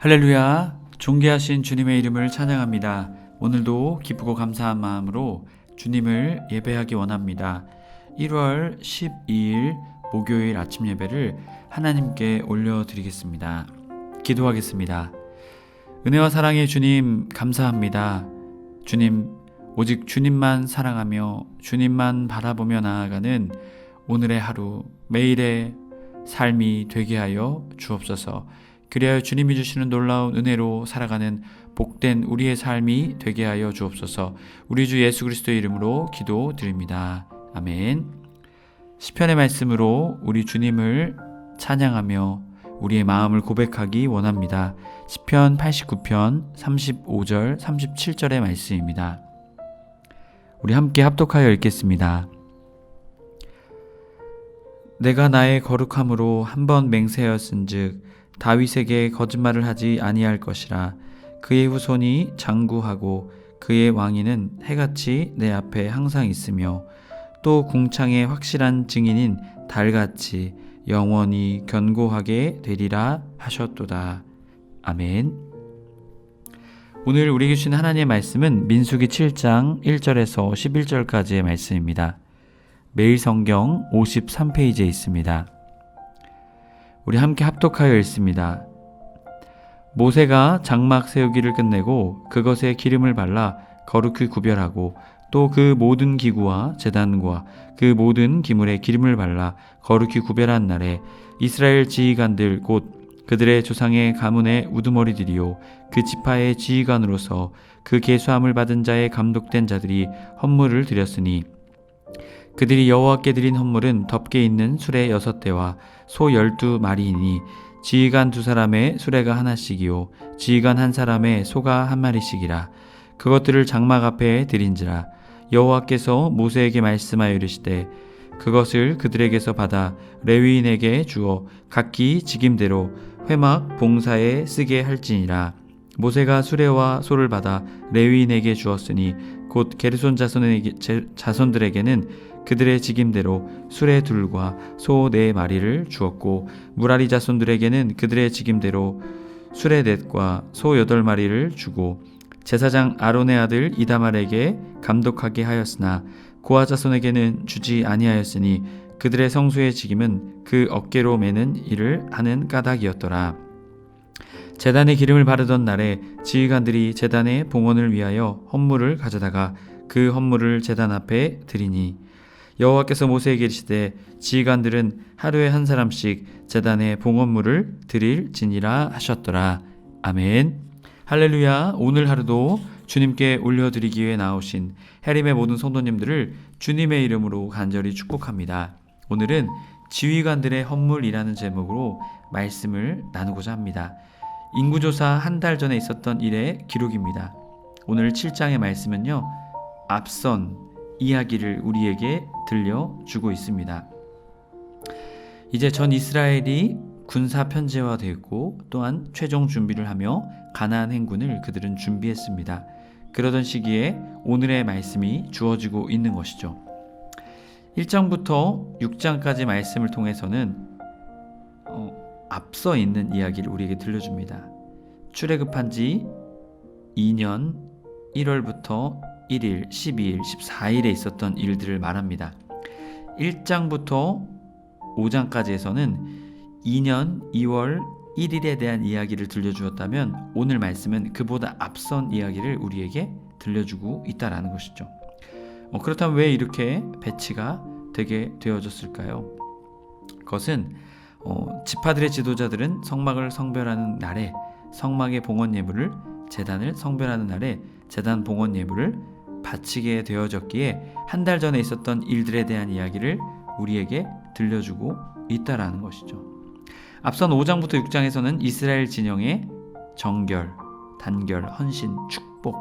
할렐루야, 존귀하신 주님의 이름을 찬양합니다. 오늘도 기쁘고 감사한 마음으로 주님을 예배하기 원합니다. 1월 12일 목요일 아침 예배를 하나님께 올려드리겠습니다. 기도하겠습니다. 은혜와 사랑의 주님, 감사합니다. 주님, 오직 주님만 사랑하며 주님만 바라보며 나아가는 오늘의 하루, 매일의 삶이 되게 하여 주옵소서. 그리하여 주님이 주시는 놀라운 은혜로 살아가는 복된 우리의 삶이 되게 하여 주옵소서. 우리 주 예수 그리스도의 이름으로 기도드립니다. 아멘. 시편의 말씀으로 우리 주님을 찬양하며 우리의 마음을 고백하기 원합니다. 시편 89편 35절 37절의 말씀입니다. 우리 함께 합독하여 읽겠습니다. 내가 나의 거룩함으로 한 번 맹세하였은즉 다윗에게 거짓말을 하지 아니할 것이라. 그의 후손이 장구하고 그의 왕위는 해같이 내 앞에 항상 있으며 또 궁창의 확실한 증인인 달같이 영원히 견고하게 되리라 하셨도다. 아멘. 오늘 우리에게 주신 하나님의 말씀은 민수기 7장 1절에서 11절까지의 말씀입니다. 매일 성경 53페이지에 있습니다. 우리 함께 합독하여 읽습니다. 모세가 장막 세우기를 끝내고 그것에 기름을 발라 거룩히 구별하고 또 그 모든 기구와 제단과 그 모든 기물에 기름을 발라 거룩히 구별한 날에 이스라엘 지휘관들 곧 그들의 조상의 가문의 우두머리들이요 그 지파의 지휘관으로서 그 계수함을 받은 자의 감독된 자들이 헌물을 드렸으니 그들이 여호와께 드린 헌물은 덮개 있는 수레 6대와 소 12마리이니 지휘관 2사람의 수레가 하나씩이요 지휘관 1사람의 소가 1마리씩이라. 그것들을 장막 앞에 드린지라. 여호와께서 모세에게 말씀하여 이르시되 그것을 그들에게서 받아 레위인에게 주어 각기 직임대로 회막 봉사에 쓰게 할지니라. 모세가 수레와 소를 받아 레위인에게 주었으니 곧 게르손 자손들에게는 그들의 직임대로 수레 2과 소 4마리를 주었고 무라리 자손들에게는 그들의 직임대로 수레 4과 소 8마리를 주고 제사장 아론의 아들 이다말에게 감독하게 하였으나 고아 자손에게는 주지 아니하였으니 그들의 성수의 직임은 그 어깨로 매는 일을 하는 까닭이었더라. 제단에 기름을 바르던 날에 지휘관들이 제단의 봉헌을 위하여 헌물을 가져다가 그 헌물을 제단 앞에 드리니 여호와께서 모세에게 이르시되 지휘관들은 하루에 1사람씩 제단에 봉헌물을 드릴지니라 하셨더라. 아멘. 할렐루야. 오늘 하루도 주님께 올려드리기 위해 나오신 해림의 모든 성도님들을 주님의 이름으로 간절히 축복합니다. 오늘은 지휘관들의 헌물이라는 제목으로 말씀을 나누고자 합니다. 인구조사 한 달 전에 있었던 일의 기록입니다. 오늘 7장의 말씀은요, 앞선 이야기를 우리에게 들려주고 있습니다. 이제 전 이스라엘이 군사 편제화되었고 또한 최종 준비를 하며 가나안 행군을 그들은 준비했습니다. 그러던 시기에 오늘의 말씀이 주어지고 있는 것이죠. 1장부터 6장까지 말씀을 통해서는 앞서 있는 이야기를 우리에게 들려줍니다. 출애굽한 지 2년 1월부터 1일, 12일, 14일에 있었던 일들을 말합니다. 1장부터 5장까지에서는 2년 2월 1일에 대한 이야기를 들려주었다면 오늘 말씀은 그보다 앞선 이야기를 우리에게 들려주고 있다는 것이죠. 그렇다면 왜 이렇게 배치가 되게 되어졌을까요? 그것은 지파들의 지도자들은 성막을 성별하는 날에 성막의 봉헌 예물을, 제단을 성별하는 날에 제단 봉헌 예물을 바치게 되어졌기에 한 달 전에 있었던 일들에 대한 이야기를 우리에게 들려주고 있다라는 것이죠. 앞선 5장부터 6장에서는 이스라엘 진영의 정결, 단결, 헌신, 축복,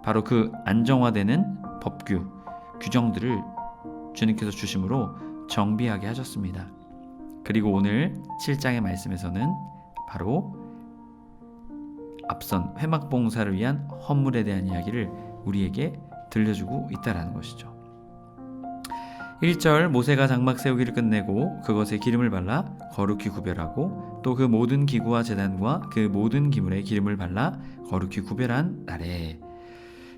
바로 그 안정화되는 법규, 규정들을 주님께서 주심으로 정비하게 하셨습니다. 그리고 오늘 7장의 말씀에서는 바로 앞선 회막봉사를 위한 헌물에 대한 이야기를 우리에게 들려주고 있다는 것이죠. 1절 모세가 장막 세우기를 끝내고 그것에 기름을 발라 거룩히 구별하고 또 그 모든 기구와 제단과 그 모든 기물에 기름을 발라 거룩히 구별한 날에.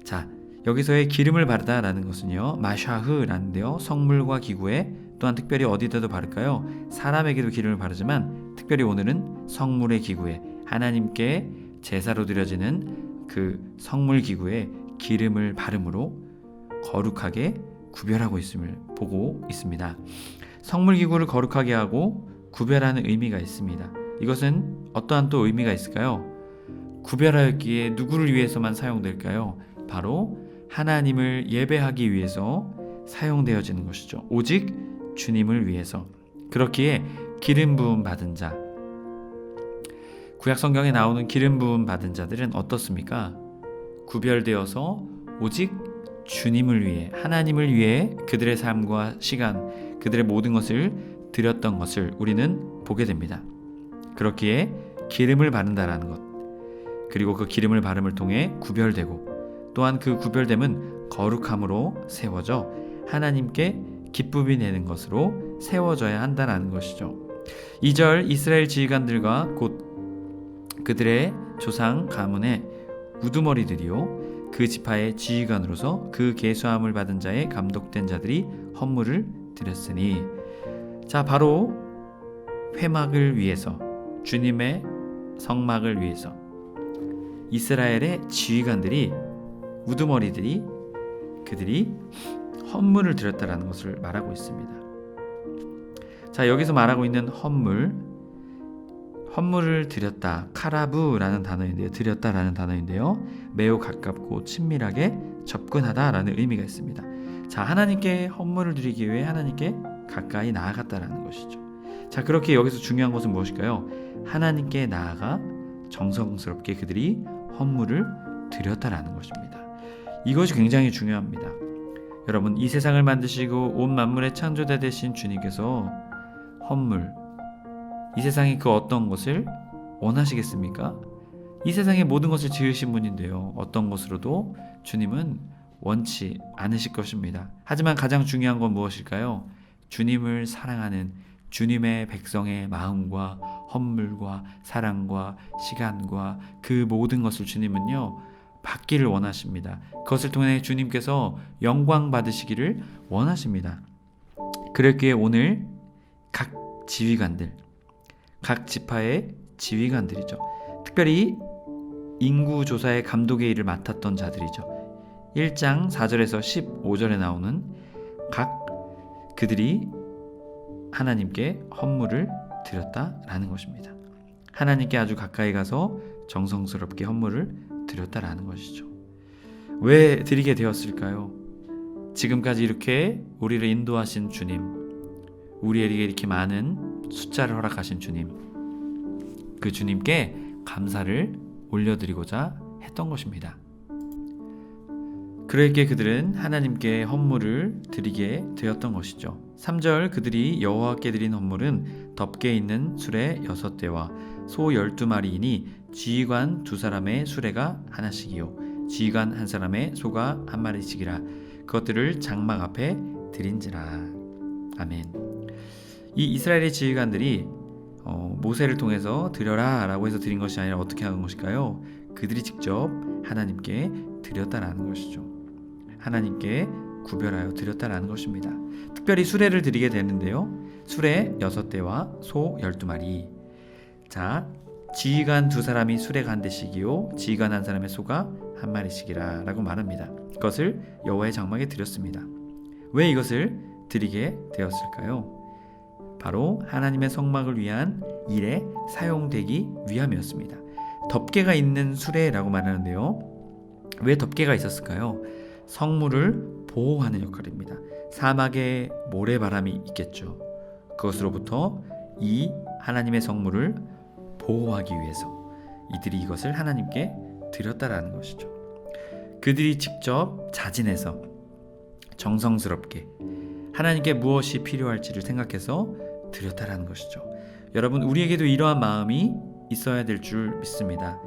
자, 여기서의 기름을 바르다라는 것은요, 마샤흐라는데요, 성물과 기구에, 또한 특별히 어디다도 바를까요? 사람에게도 기름을 바르지만 특별히 오늘은 성물의 기구에, 하나님께 제사로 드려지는 그 성물 기구에 기름을 바름으로 거룩하게 구별하고 있음을 보고 있습니다. 성물 기구를 거룩하게 하고 구별하는 의미가 있습니다. 이것은 어떠한 또 의미가 있을까요? 구별하였기에 누구를 위해서만 사용될까요? 바로 하나님을 예배하기 위해서 사용되어지는 것이죠. 오직 주님을 위해서. 그렇기에 기름 부음 받은 자, 구약 성경에 나오는 기름 부음 받은 자들은 어떻습니까? 구별되어서 오직 주님을 위해, 하나님을 위해 그들의 삶과 시간, 그들의 모든 것을 드렸던 것을 우리는 보게 됩니다. 그렇기에 기름을 바른다라는 것, 그리고 그 기름을 바름을 통해 구별되고, 또한 그 구별됨은 거룩함으로 세워져 하나님께 기쁨이 되는 것으로 세워져야 한다는 것이죠. 2절 이스라엘 지휘관들과 곧 그들의 조상 가문의 우두머리들이요 그 지파의 지휘관으로서 그 계수함을 받은 자의 감독된 자들이 헌물을 드렸으니. 자, 바로 회막을 위해서, 주님의 성막을 위해서 이스라엘의 지휘관들이, 우두머리들이, 그들이 헌물을 드렸다라는 것을 말하고 있습니다. 자, 여기서 말하고 있는 헌물을 드렸다, 카라부라는 단어인데요, 드렸다라는 단어인데요, 매우 가깝고 친밀하게 접근하다라는 의미가 있습니다. 자, 하나님께 헌물을 드리기 위해 하나님께 가까이 나아갔다라는 것이죠. 자, 그렇게 여기서 중요한 것은 무엇일까요? 하나님께 나아가 정성스럽게 그들이 헌물을 드렸다라는 것입니다. 이것이 굉장히 중요합니다. 여러분, 이 세상을 만드시고 온 만물의 창조자 되신 주님께서 헌물, 이 세상의 그 어떤 것을 원하시겠습니까? 이 세상의 모든 것을 지으신 분인데요, 어떤 것으로도 주님은 원치 않으실 것입니다. 하지만 가장 중요한 건 무엇일까요? 주님을 사랑하는 주님의 백성의 마음과 헌물과 사랑과 시간과 그 모든 것을 주님은요 받기를 원하십니다. 그것을 통해 주님께서 영광 받으시기를 원하십니다. 그랬기에 오늘 각 지휘관들, 각 지파의 지휘관들이죠, 특별히 인구조사의 감독의 일을 맡았던 자들이죠. 1장 4절에서 15절에 나오는 그들이 하나님께 헌물을 드렸다라는 것입니다. 하나님께 아주 가까이 가서 정성스럽게 헌물을 드렸다라는 것이죠. 왜 드리게 되었을까요? 지금까지 이렇게 우리를 인도하신 주님, 우리에게 이렇게 많은 숫자를 허락하신 주님, 그 주님께 감사를 올려드리고자 했던 것입니다. 그러기에 그들은 하나님께 헌물을 드리게 되었던 것이죠. 3절 그들이 여호와께 드린 헌물은 덮개 있는 수레 6대와 소 12마리이니 지휘관 2사람의 수레가 하나씩이요 지휘관 1사람의 소가 1마리씩이라 그것들을 장막 앞에 드린지라. 아멘. 이 이스라엘의 지휘관들이 모세를 통해서 드려라 라고 해서 드린 것이 아니라 어떻게 하는 것일까요? 그들이 직접 하나님께 드렸다라는 것이죠. 하나님께 구별하여 드렸다라는 것입니다. 특별히 수레를 드리게 되는데요, 수레 6대와 소 12마리. 자, 지휘관 2사람이 수레가 1대씩이요 지휘관 1사람의 소가 1마리씩이라 라고 말합니다. 그것을 여호와의 장막에 드렸습니다. 왜 이것을 드리게 되었을까요? 바로 하나님의 성막을 위한 일에 사용되기 위함이었습니다. 덮개가 있는 수레라고 말하는데요, 왜 덮개가 있었을까요? 성물을 보호하는 역할입니다. 사막에 모래바람이 있겠죠. 그것으로부터 이 하나님의 성물을 보호하기 위해서 이들이 이것을 하나님께 드렸다라는 것이죠. 그들이 직접 자진해서 정성스럽게 하나님께 무엇이 필요할지를 생각해서 드렸다라는 것이죠. 여러분, 우리에게도 이러한 마음이 있어야 될 줄 믿습니다.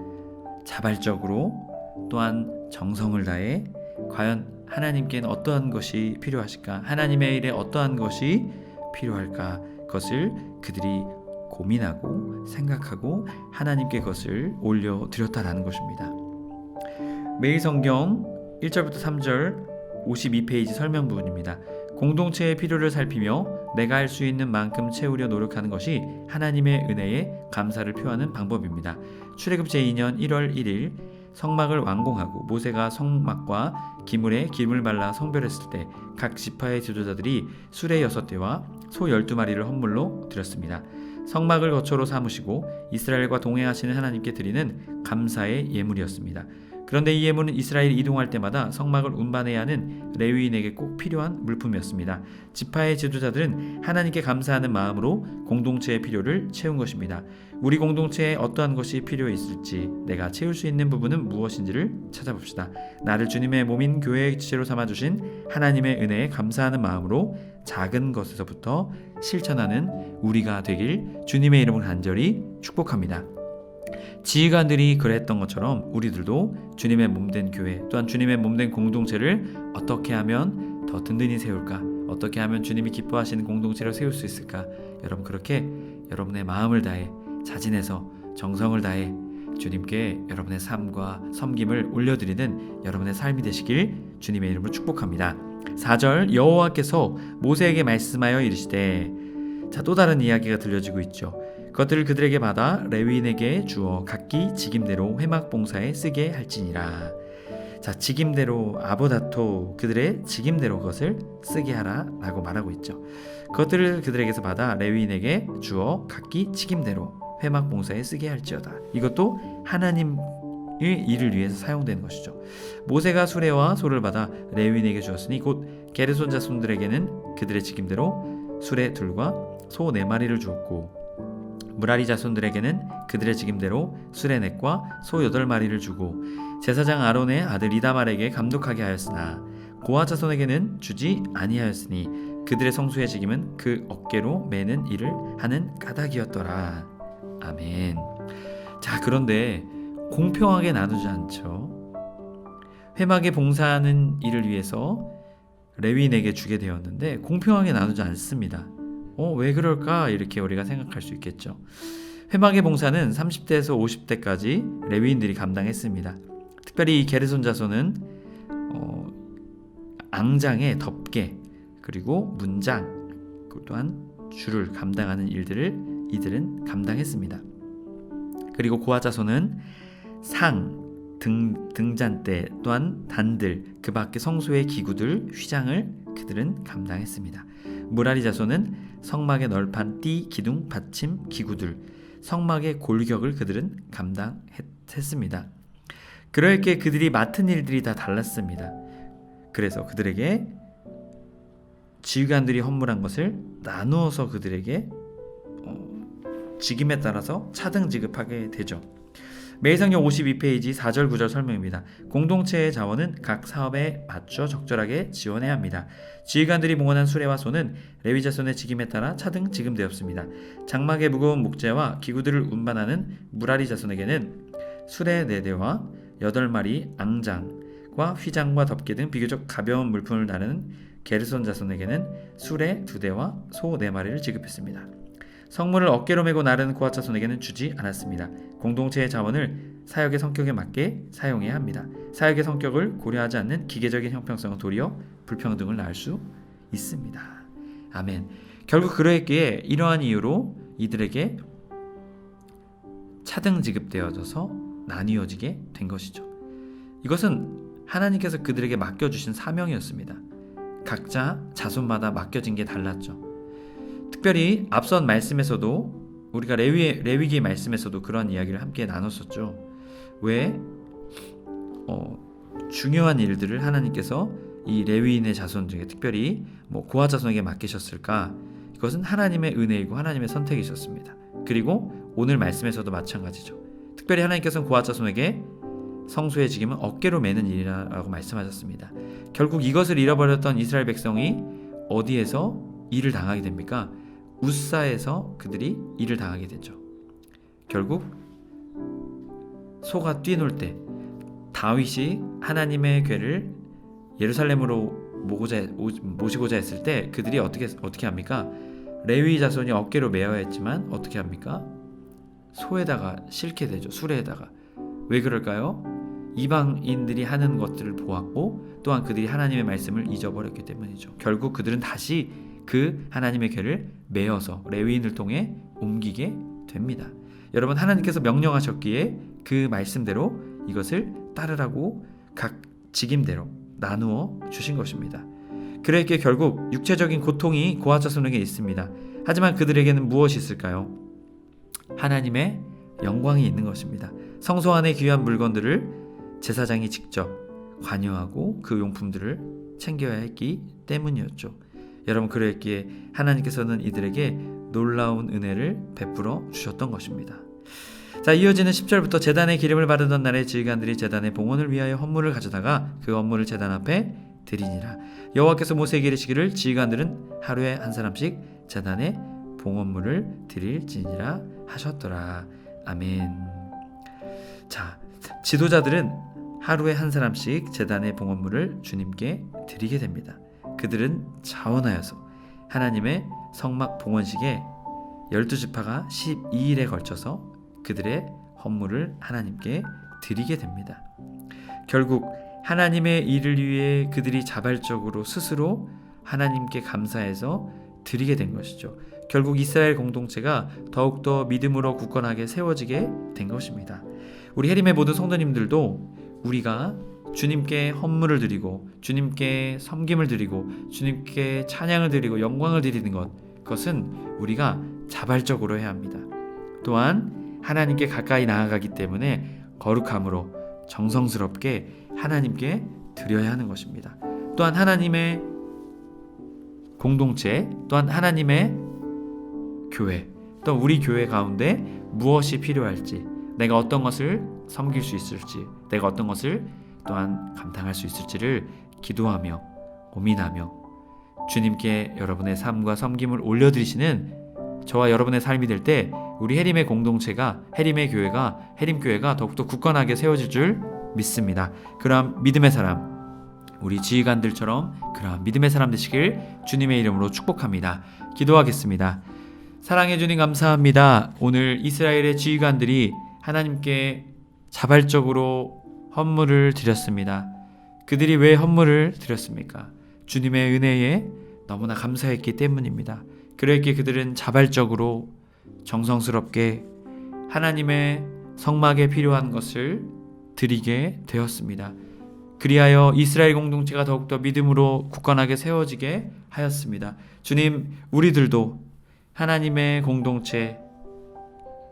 자발적으로 또한 정성을 다해 과연 하나님께는 어떠한 것이 필요하실까? 하나님의 일에 어떠한 것이 필요할까? 그것을 그들이 고민하고 생각하고 하나님께 그것을 올려드렸다라는 것입니다. 매일 성경 1절부터 3절 52페이지 설명 부분입니다. 공동체의 필요를 살피며 내가 할 수 있는 만큼 채우려 노력하는 것이 하나님의 은혜에 감사를 표하는 방법입니다. 출애굽 제2년 1월 1일 성막을 완공하고 모세가 성막과 기물에 기름을 발라 성별했을 때 각 지파의 지도자들이 수레 6대와 소 12마리를 헌물로 드렸습니다. 성막을 거처로 삼으시고 이스라엘과 동행하시는 하나님께 드리는 감사의 예물이었습니다. 그런데 이 예물은 이스라엘이 이동할 때마다 성막을 운반해야 하는 레위인에게 꼭 필요한 물품이었습니다. 지파의 지도자들은 하나님께 감사하는 마음으로 공동체의 필요를 채운 것입니다. 우리 공동체에 어떠한 것이 필요해 있을지, 내가 채울 수 있는 부분은 무엇인지를 찾아봅시다. 나를 주님의 몸인 교회의 지체로 삼아주신 하나님의 은혜에 감사하는 마음으로 작은 것에서부터 실천하는 우리가 되길 주님의 이름으로 간절히 축복합니다. 지휘관들이 그랬던 것처럼 우리들도 주님의 몸된 교회 또한 주님의 몸된 공동체를 어떻게 하면 더 든든히 세울까? 어떻게 하면 주님이 기뻐하시는 공동체를 세울 수 있을까? 여러분 그렇게 여러분의 마음을 다해 자진해서 정성을 다해 주님께 여러분의 삶과 섬김을 올려드리는 여러분의 삶이 되시길 주님의 이름으로 축복합니다. 4절 여호와께서 모세에게 말씀하여 이르시되 자, 또 다른 이야기가 들려지고 있죠. 그것들을 그들에게 받아 레위인에게 주어 각기 직임대로 회막 봉사에 쓰게 할지니라. 자, 직임대로 아보다토 그들의 직임대로 그것을 쓰게 하라 라고 말하고 있죠. 그것들을 그들에게서 받아 레위인에게 주어 각기 직임대로 회막 봉사에 쓰게 할지어다. 이것도 하나님의 일을 위해서 사용되는 것이죠. 모세가 수레와 소를 받아 레위인에게 주었으니 곧 게르손 자손들에게는 그들의 직임대로 수레 둘과 소 4마리를 주었고 무라리 자손들에게는 그들의 직임대로 수레 넷과 소 8마리를 주고 제사장 아론의 아들 이다말에게 감독하게 하였으나 고아 자손에게는 주지 아니하였으니 그들의 성수의 직임은 그 어깨로 매는 일을 하는 까닭이었더라. 아멘. 자, 그런데 공평하게 나누지 않죠. 회막에 봉사하는 일을 위해서 레위인에게 주게 되었는데 공평하게 나누지 않습니다. 왜 그럴까? 이렇게 우리가 생각할 수 있겠죠. 회막의 봉사는 30대에서 50대까지 레위인들이 감당했습니다. 특별히 이 게르손 자손은 앙장의 덮개 그리고 문장 또한 줄을 감당하는 일들을 이들은 감당했습니다. 그리고 고아 자손은 상, 등잔대 또한 단들 그 밖의 성소의 기구들, 휘장을 그들은 감당했습니다. 무라리 자손은 성막의 널판 띠, 기둥, 받침, 기구들, 성막의 골격을 그들은 감당했습니다. 그렇게 그들이 맡은 일들이 다 달랐습니다. 그래서 그들에게 지휘관들이 헌물한 것을 나누어서 그들에게 직임에 따라서 차등 지급하게 되죠. 매일성경 52페이지 4절 9절 설명입니다. 공동체의 자원은 각 사업에 맞춰 적절하게 지원해야 합니다. 지휘관들이 봉헌한 수레와 소는 레위 자손의 직임에 따라 차등 지급되었습니다. 장막의 무거운 목재와 기구들을 운반하는 무라리 자손에게는 수레 4대와 8마리 앙장과 휘장과 덮개 등 비교적 가벼운 물품을 나르는 게르손 자손에게는 수레 2대와 소 4마리를 지급했습니다. 성물을 어깨로 메고 나르는 고아 자손에게는 주지 않았습니다. 공동체의 자원을 사역의 성격에 맞게 사용해야 합니다. 사역의 성격을 고려하지 않는 기계적인 형평성은 도리어 불평등을 낳을 수 있습니다. 아멘. 결국 그러했기에 이러한 이유로 이들에게 차등 지급되어져서 나뉘어지게 된 것이죠. 이것은 하나님께서 그들에게 맡겨주신 사명이었습니다. 각자 자손마다 맡겨진 게 달랐죠. 특별히 앞선 말씀에서도 우리가 레위기 말씀에서도 그런 이야기를 함께 나눴었죠. 왜 중요한 일들을 하나님께서 이 레위인의 자손 중에 특별히 고아 자손에게 맡기셨을까? 이것은 하나님의 은혜이고 하나님의 선택이셨습니다. 그리고 오늘 말씀에서도 마찬가지죠. 특별히 하나님께서는 고아 자손에게 성수의 직임은 어깨로 매는 일이라고 말씀하셨습니다. 결국 이것을 잃어버렸던 이스라엘 백성이 어디에서 일을 당하게 됩니까? 우사에서 그들이 일을 당하게 되죠. 결국 소가 뛰놀 때 다윗이 하나님의 궤를 예루살렘으로 모시고자 했을 때 그들이 어떻게 합니까? 레위 자손이 어깨로 메어야 했지만 어떻게 합니까? 소에다가 싣게 되죠. 수레에다가. 왜 그럴까요? 이방인들이 하는 것들을 보았고 또한 그들이 하나님의 말씀을 잊어버렸기 때문이죠. 결국 그들은 다시 그 하나님의 궤를 메어서 레위인을 통해 옮기게 됩니다. 여러분, 하나님께서 명령하셨기에 그 말씀대로 이것을 따르라고 각 직임대로 나누어 주신 것입니다. 그랬기에 결국 육체적인 고통이 고아 자손에게 있습니다. 하지만 그들에게는 무엇이 있을까요? 하나님의 영광이 있는 것입니다. 성소 안에 귀한 물건들을 제사장이 직접 관여하고 그 용품들을 챙겨야 했기 때문이었죠. 여러분, 그랬기에 하나님께서는 이들에게 놀라운 은혜를 베풀어 주셨던 것입니다. 자, 이어지는 10절부터 제단에 기름을 바르던 날에 지휘관들이 제단의 봉헌을 위하여 헌물을 가져다가 그 헌물을 제단 앞에 드리니라. 여호와께서 모세에게 이르시기를 지휘관들은 하루에 한 사람씩 제단에 봉헌물을 드릴지니라 하셨더라. 아멘. 자, 지도자들은 하루에 한 사람씩 제단의 봉헌물을 주님께 드리게 됩니다. 그들은 자원하여서 하나님의 성막 봉헌식에 12지파가 12일에 걸쳐서 그들의 헌물을 하나님께 드리게 됩니다. 결국 하나님의 일을 위해 그들이 자발적으로 스스로 하나님께 감사해서 드리게 된 것이죠. 결국 이스라엘 공동체가 더욱더 믿음으로 굳건하게 세워지게 된 것입니다. 우리 해림의 모든 성도님들도 우리가 주님께 헌물을 드리고 주님께 섬김을 드리고 주님께 찬양을 드리고 영광을 드리는 그것은 우리가 자발적으로 해야 합니다. 또한 하나님께 가까이 나아가기 때문에 거룩함으로 정성스럽게 하나님께 드려야 하는 것입니다. 또한 하나님의 공동체, 또한 하나님의 교회, 또 우리 교회 가운데 무엇이 필요할지, 내가 어떤 것을 섬길 수 있을지, 내가 어떤 것을 또한 감당할 수 있을지를 기도하며 고민하며 주님께 여러분의 삶과 섬김을 올려드리시는 저와 여러분의 삶이 될 때 우리 해림의 공동체가, 해림의 교회가, 해림교회가 더욱더 굳건하게 세워질 줄 믿습니다. 그러한 믿음의 사람, 우리 지휘관들처럼 그러한 믿음의 사람 되시길 주님의 이름으로 축복합니다. 기도하겠습니다. 사랑해 주님 감사합니다. 오늘 이스라엘의 지휘관들이 하나님께 자발적으로 헌물을 드렸습니다. 그들이 왜 헌물을 드렸습니까? 주님의 은혜에 너무나 감사했기 때문입니다. 그랬기에 그들은 자발적으로 정성스럽게 하나님의 성막에 필요한 것을 드리게 되었습니다. 그리하여 이스라엘 공동체가 더욱더 믿음으로 굳건하게 세워지게 하였습니다. 주님, 우리들도 하나님의 공동체,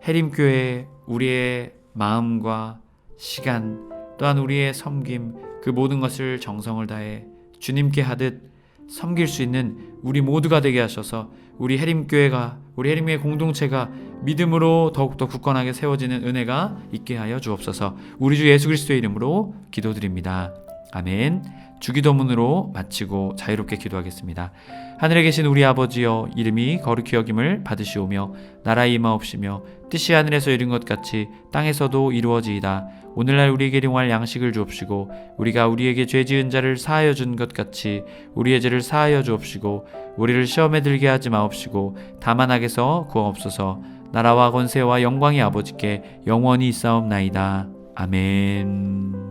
해림교회, 우리의 마음과 시간, 또한 우리의 섬김, 그 모든 것을 정성을 다해 주님께 하듯 섬길 수 있는 우리 모두가 되게 하셔서 우리 해림교회가, 우리 해림의 공동체가 믿음으로 더욱더 굳건하게 세워지는 은혜가 있게 하여 주옵소서. 우리 주 예수 그리스도의 이름으로 기도드립니다. 아멘. 주기도문으로 마치고 자유롭게 기도하겠습니다. 하늘에 계신 우리 아버지여, 이름이 거룩히 여김을 받으시오며 나라의 임하옵시며 뜻이 하늘에서 이룬 것 같이 땅에서도 이루어지이다. 오늘날 우리에게 일용할 양식을 주옵시고 우리가 우리에게 죄 지은 자를 사하여 준 것 같이 우리의 죄를 사하여 주옵시고 우리를 시험에 들게 하지 마옵시고 다만 악에서 구하옵소서. 나라와 권세와 영광이 아버지께 영원히 있사옵나이다. 아멘.